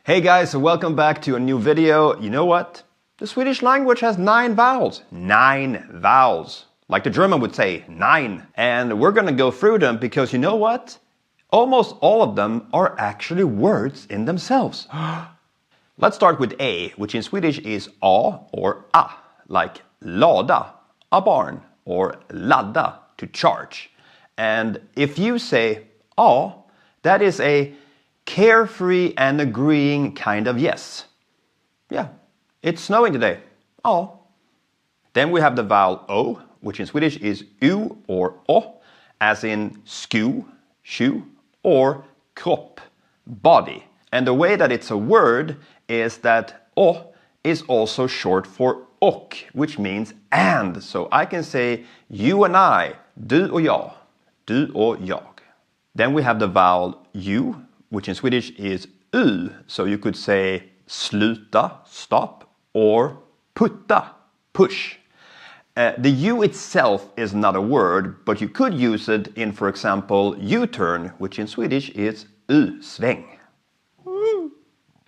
Hey guys, welcome back to a new video. You know what? The Swedish language has 9 vowels. 9 vowels. Like the German would say, 9. And we're gonna go through them because you know what? Almost all of them are actually words in themselves. Let's start with A, which in Swedish is a or a, like lada, a barn, or ladda, to charge. And if you say a, that is a carefree and agreeing kind of yes. Yeah, it's snowing today. Oh. Then we have the vowel O, which in Swedish is u or o, as in sko, shoe, or kropp, body. And the way that it's a word is that o is also short for och, which means and. So I can say you and I, du och jag, du och jag. Then we have the vowel u, which in Swedish is u. So you could say sluta, stop, or putta, push. The U itself is not a word, but you could use it in, for example, U-turn, which in Swedish is U-sväng.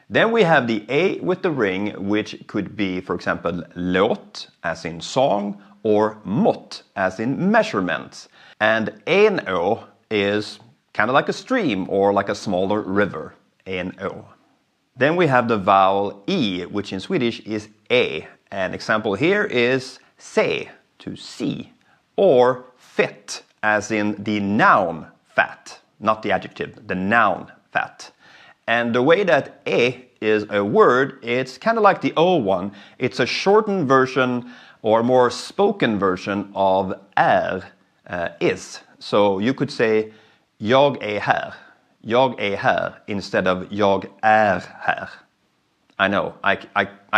Then we have the A with the ring, which could be, for example, låt, as in song, or mått, as in measurements. And en ö is kind of like a stream or like a smaller river, en ö. Then we have the vowel E, which in Swedish is E. An example here is se, to see, or fett, as in the noun fat, not the adjective, the noun fat. And the way that E is a word, it's kind of like the O one. It's a shortened version or more spoken version of is. So you could say jag är här instead of jag är här. I know, I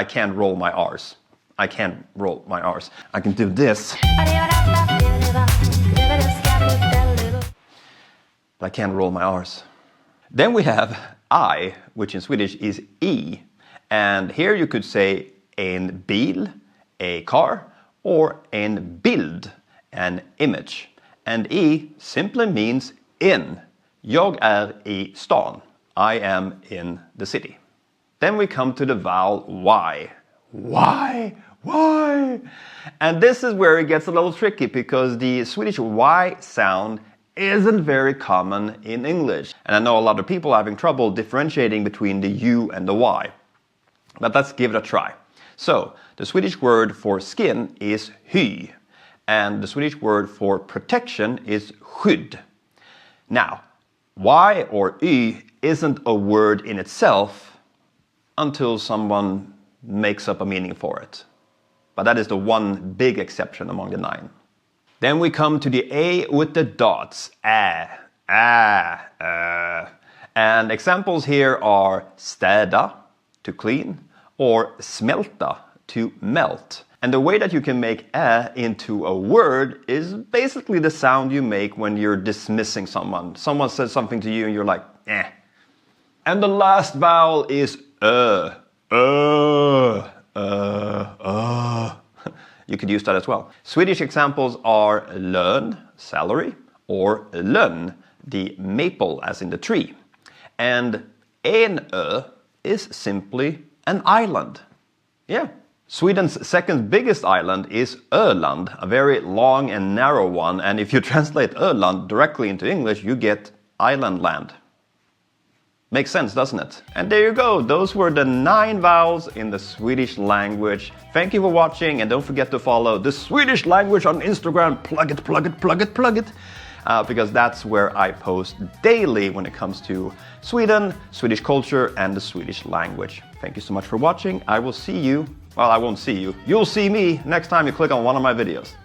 can't roll my R's. I can't roll my R's. I can do this. But I can't roll my R's. Then we have I, which in Swedish is E. And here you could say en bil, a car, or en bild, an image. And E simply means in. Jag är i stan. I am in the city. Then we come to the vowel Y. Why? And this is where it gets a little tricky because the Swedish Y sound isn't very common in English. And I know a lot of people are having trouble differentiating between the U and the Y. But let's give it a try. So, the Swedish word for skin is hy. And the Swedish word for protection is skydd. Now, Y or Y isn't a word in itself until someone makes up a meaning for it. But that is the one big exception among the 9. Then we come to the A with the dots. And examples here are städa, to clean, or smälta, to melt. And the way that you can make into a word is basically the sound you make when you're dismissing someone. Someone says something to you and you're like, eh. And the last vowel is You could use that as well. Swedish examples are lön, salary, or lönn, the maple as in the tree. And en ö is simply an island. Yeah. Sweden's second biggest island is Öland, a very long and narrow one. And if you translate Öland directly into English, you get island land. Makes sense, doesn't it? And there you go. Those were the 9 vowels in the Swedish language. Thank you for watching, and don't forget to follow the Swedish language on Instagram. Plug it. Because that's where I post daily when it comes to Sweden, Swedish culture, and the Swedish language. Thank you so much for watching. I will see you. Well, I won't see you. You'll see me next time you click on one of my videos.